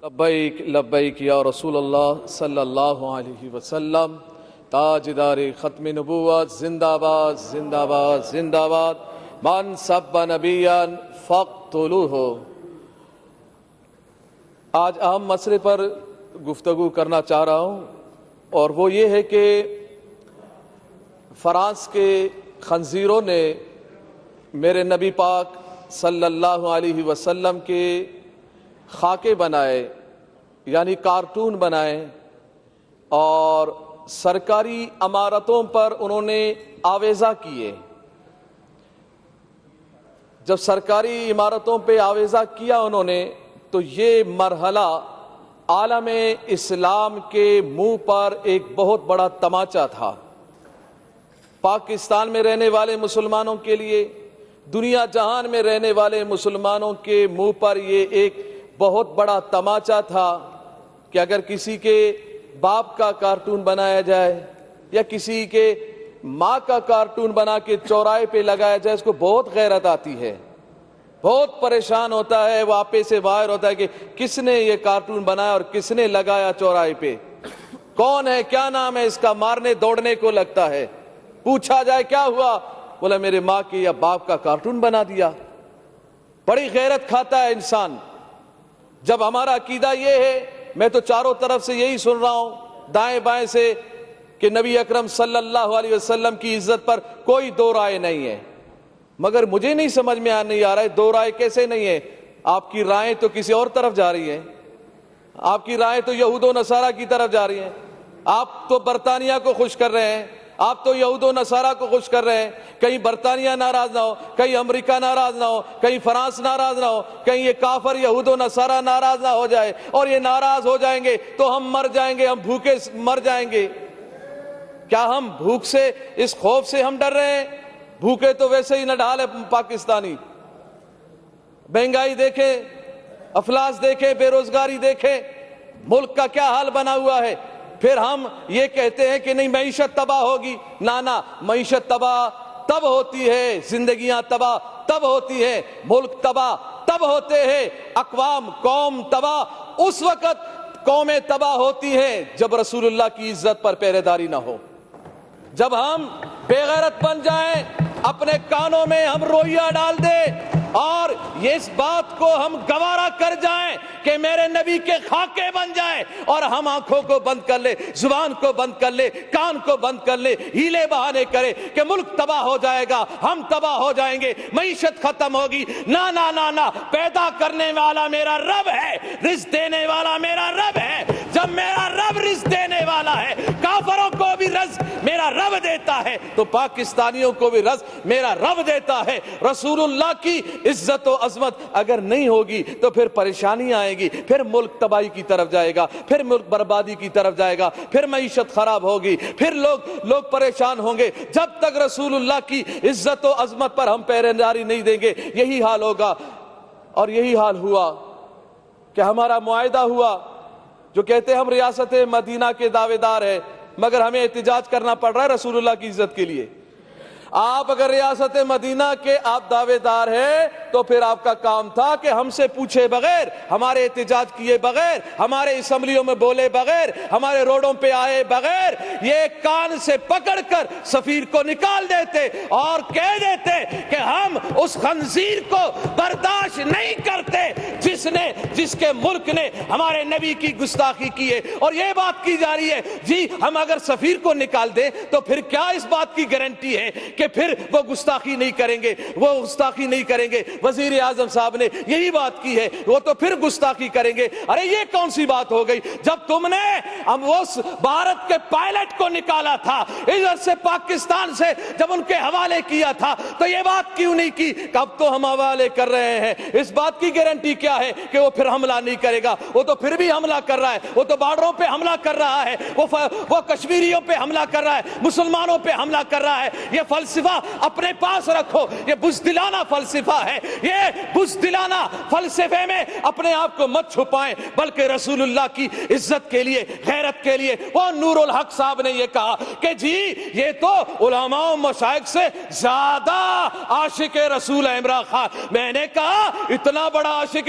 لبیک لبیک یا رسول اللہ صلی اللہ علیہ وسلم، تاجدار ختم نبوت، زندہ باد زندہ باد زندہ باد، من سب نبیا فاقتلوہ۔ آج اہم مسئلے پر گفتگو کرنا چاہ رہا ہوں، اور وہ یہ ہے کہ فرانس کے خنزیروں نے میرے نبی پاک صلی اللہ علیہ وسلم کے خاکے بنائے، یعنی کارٹون بنائے، اور سرکاری عمارتوں پر انہوں نے آویزہ کیے۔ جب سرکاری عمارتوں پہ آویزہ کیا انہوں نے، تو یہ مرحلہ عالم اسلام کے منہ پر ایک بہت بڑا تماچا تھا۔ پاکستان میں رہنے والے مسلمانوں کے لیے، دنیا جہان میں رہنے والے مسلمانوں کے منہ پر یہ ایک بہت بڑا تماچا تھا کہ اگر کسی کے باپ کا کارٹون بنایا جائے یا کسی کے ماں کا کارٹون بنا کے چوراہے پہ لگایا جائے، اس کو بہت غیرت آتی ہے، بہت پریشان ہوتا ہے، وہ آپے سے باہر ہوتا ہے کہ کس نے یہ کارٹون بنایا اور کس نے لگایا چوراہے پہ، کون ہے، کیا نام ہے اس کا، مارنے دوڑنے کو لگتا ہے۔ پوچھا جائے کیا ہوا، بولا میرے ماں کے یا باپ کا کارٹون بنا دیا۔ بڑی غیرت کھاتا ہے انسان۔ جب ہمارا عقیدہ یہ ہے، میں تو چاروں طرف سے یہی سن رہا ہوں، دائیں بائیں سے، کہ نبی اکرم صلی اللہ علیہ وسلم کی عزت پر کوئی دو رائے نہیں ہے، مگر مجھے نہیں سمجھ میں نہیں آ رہا ہے دو رائے کیسے نہیں ہے۔ آپ کی رائے تو کسی اور طرف جا رہی ہیں، آپ کی رائے تو یہود و نصارہ کی طرف جا رہی ہیں۔ آپ تو برطانیہ کو خوش کر رہے ہیں، آپ تو یہود و نصارہ کو خوش کر رہے ہیں۔ کہیں برطانیہ ناراض نہ ہو، کہیں امریکہ ناراض نہ ہو، کہیں فرانس ناراض نہ ہو، کہیں یہ کافر یہود و نصارہ ناراض نہ ہو جائے، اور یہ ناراض ہو جائیں گے تو ہم مر جائیں گے، ہم بھوکے مر جائیں گے۔ کیا ہم بھوک سے، اس خوف سے ہم ڈر رہے ہیں؟ بھوکے تو ویسے ہی نہ ڈھال ہے پاکستانی۔ مہنگائی دیکھیں، افلاس دیکھیں، بے روزگاری دیکھیں، ملک کا کیا حال بنا ہوا ہے۔ پھر ہم یہ کہتے ہیں کہ نہیں معیشت تباہ ہوگی۔ نہ، معیشت تباہ تب ہوتی ہے، زندگیاں تباہ تب ہوتی ہے، ملک تباہ تب ہوتے ہیں، اقوام قوم تباہ اس وقت قومیں تباہ ہوتی ہیں جب رسول اللہ کی عزت پر پہرے داری نہ ہو، جب ہم بے غیرت بن جائیں، اپنے کانوں میں ہم روئیہ ڈال دیں اور یہ اس بات کو ہم گوارا کر جائیں کہ میرے نبی کے خاکے بن جائیں، اور ہم آنکھوں کو بند کر لے، زبان کو بند کر لے، کان کو بند کر لے، ہیلے بہانے کرے کہ ملک تباہ ہو جائے گا، ہم تباہ ہو جائیں گے، معیشت ختم ہوگی۔ نہ، پیدا کرنے والا میرا رب ہے، رزق دینے والا میرا رب ہے۔ جب میرا رب رزق دینے والا ہے، کافروں کو بھی رزق میرا رب دیتا ہے، تو پاکستانیوں کو بھی رزق میرا رب دیتا ہے۔ رسول اللہ کی عزت و عظمت اگر نہیں ہوگی تو پھر پریشانی آئے گی، پھر ملک تباہی کی طرف جائے گا، پھر ملک بربادی کی طرف جائے گا، پھر معیشت خراب ہوگی، پھر لوگ پریشان ہوں گے۔ جب تک رسول اللہ کی عزت و عظمت پر ہم پہرے داری نہیں دیں گے، یہی حال ہوگا۔ اور یہی حال ہوا کہ ہمارا معاہدہ ہوا، جو کہتے ہیں ہم ریاست مدینہ کے دعوے دار ہیں، مگر ہمیں احتجاج کرنا پڑ رہا ہے رسول اللہ کی عزت کے لیے۔ آپ اگر ریاست مدینہ کے آپ دعوے دار ہیں تو پھر آپ کا کام تھا کہ ہم سے پوچھے بغیر، ہمارے احتجاج کیے بغیر، ہمارے اسمبلیوں میں بولے بغیر، ہمارے روڈوں پہ آئے بغیر، یہ کان سے پکڑ کر سفیر کو نکال دیتے اور کہہ دیتے کہ ہم اس خنزیر کو برداشت نہیں کرتے جس کے ملک نے ہمارے نبی کی گستاخی کی ہے۔ اور یہ بات کی جا رہی ہے جی ہم اگر سفیر کو نکال دیں تو پھر کیا اس بات کی گارنٹی ہے کہ پھر وہ گستاخی نہیں کریں گے، وہ گستاخی نہیں کریں گے۔ وزیر اعظم صاحب نے یہی بات کی ہے، وہ تو پھر گستاخی کریں گے۔ ارے یہ کون سی بات ہو گئی؟ جب تم نے ہم اس بھارت کے پائلٹ کو نکالا تھا ادھر سے پاکستان سے، جب ان کے حوالے کیا تھا تو یہ بات کیوں نہیں کی کہ اب تو ہم حوالے کر رہے ہیں؟ اس بات کی گارنٹی کیا ہے کہ وہ پھر حملہ نہیں کرے گا؟ وہ تو پھر بھی حملہ کر رہا ہے، وہ تو بارڈروں پہ حملہ کر رہا ہے، وہ کشمیریوں پہ حملہ کر رہا ہے، مسلمانوں پہ حملہ کر رہا ہے۔ یہ فلسفہ اپنے پاس رکھو، یہ بزدلانہ فلسفہ ہے، یہ بزدلانہ فلسفے میں اپنے آپ کو مت چھپائیں، بلکہ رسول اللہ کی عزت کے لیے، غیرت کے لیے۔ وہ نور الحق صاحب نے یہ کہا کہ جی یہ تو علماء و مشائخ سے زیادہ عاشق رسول ہے عمران خان۔ میں نے کہا اتنا بڑا عاشق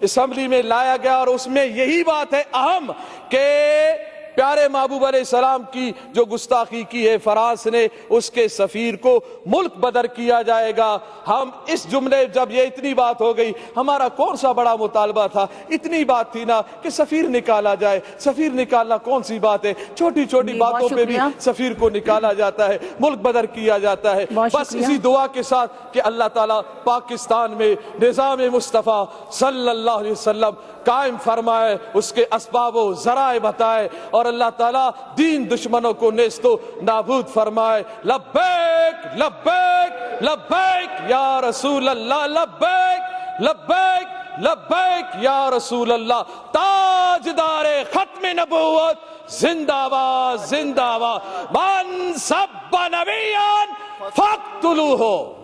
اسمبلی میں لایا گیا اور اس میں یہی بات ہے اہم کہ پیارے محبوب علیہ السلام کی جو گستاخی کی ہے فرانس نے، اس کے سفیر کو ملک بدر کیا جائے گا۔ ہم اس جملے جب یہ اتنی بات ہو گئی، ہمارا کون سا بڑا مطالبہ تھا، اتنی بات تھی نا کہ سفیر نکالا جائے۔ سفیر نکالنا کون سی بات ہے، چھوٹی چھوٹی باتوں پہ بھی سفیر کو نکالا جاتا ہے، ملک بدر کیا جاتا ہے۔ بس اسی دعا کے ساتھ کہ اللہ تعالیٰ پاکستان میں نظام مصطفیٰ صلی اللہ علیہ وسلم قائم فرمائے، اس کے اسباب و ذرائع بتائے، اور اللہ تعالیٰ دین دشمنوں کو نیست و نابود فرمائے۔ لبیک لبیک لبیک یا رسول اللہ، لبیک لبیک لبیک یا رسول اللہ۔ تاجدار ختم نبوت زندہ باد زندہ باد، من سب نبیان فاقتلوہ۔